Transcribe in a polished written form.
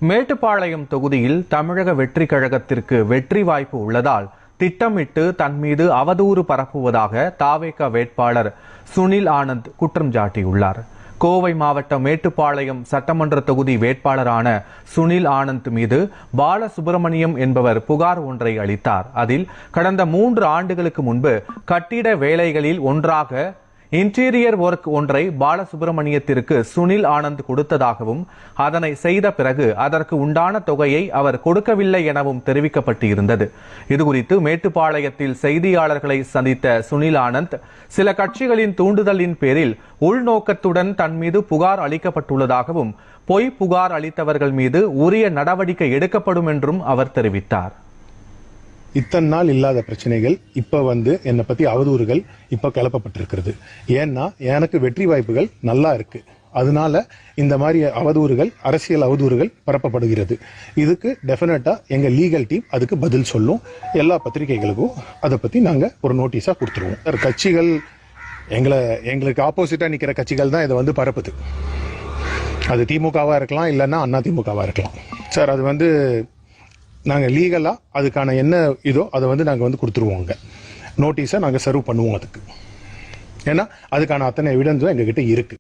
மேட்டுப்பாளையம் தொகுதியில் தமிழக வெற்றி கழகத்திற்கு வெற்றி வாய்ப்பு உள்ளதால் திட்டமிட்டு தன் மீது அவதூறு பரப்புவதாக தாவேகா வேட்பாளர் சுனில் ஆனந்த் குற்றம் சாட்டியுள்ளார். கோவை மாவட்டம் மேட்டுப்பாளையம் சட்டமன்ற தொகுதி வேட்பாளரான சுனில் ஆனந்த் மீது பாலசுப்ரமணியம் என்பவர் புகார் ஒன்றை அளித்தார். அதில் கடந்த 3 ஆண்டுகளுக்கு முன்பு கட்டிட வேலைகளில் ஒன்றாக இன்டீரியர் ஒர்க் ஒன்றை பாலசுப்ரமணியத்திற்கு சுனில் ஆனந்த் கொடுத்ததாகவும் அதனை செய்த பிறகு அதற்கு உண்டான தொகையை அவர் கொடுக்கவில்லை எனவும் தெரிவிக்கப்பட்டு இருந்தது. இதுகுறித்து மேட்டுப்பாளையத்தில் செய்தியாளர்களை சந்தித்த சுனில் ஆனந்த் சில கட்சிகளின் தூண்டுதலின் பேரில் உள்நோக்கத்துடன் தன் மீது புகார் அளிக்கப்பட்டுள்ளதாகவும் பொய் புகார் அளித்தவர்கள் மீது உரிய நடவடிக்கை எடுக்கப்படும் என்றும் அவர் தெரிவித்தார். இத்தனை நாள் இல்லாத பிரச்சனைகள் இப்ப என்னை பத்தி அவதூறுகள் இப்ப கிளப்பப்பட்டிருக்கிறது. ஏன்னா எனக்கு வெற்றி வாய்ப்புகள் நல்லா இருக்கு. அதனால இந்த மாதிரி அவதூறுகள், அரசியல் அவதூறுகள் பரப்பப்படுகிறது. இதுக்கு டெஃபினட்டா எங்க லீகல் டீம் அதுக்கு பதில் சொல்லும். எல்லா பத்திரிகைகளுக்கும் அதை பத்தி நாங்க ஒரு நோட்டீஸா கொடுத்துருவோம். கட்சிகள் எங்களுக்கு ஆப்போசிட்டா நிக்கிற கட்சிகள் தான் இதை பரப்புது. அது திமுகவா இருக்கலாம், இல்லைன்னா அண்ணா திமுகவா இருக்கலாம். சார், அது நாங்கள் லீகலாக அதுக்கான என்ன இதோ அதை நாங்கள் கொடுத்துருவோங்க. நோட்டீஸை நாங்கள் சர்வ் பண்ணுவோம் அதுக்கு. ஏன்னா அதுக்கான அத்தனை எவிடன்ஸும் எங்ககிட்ட இருக்கு.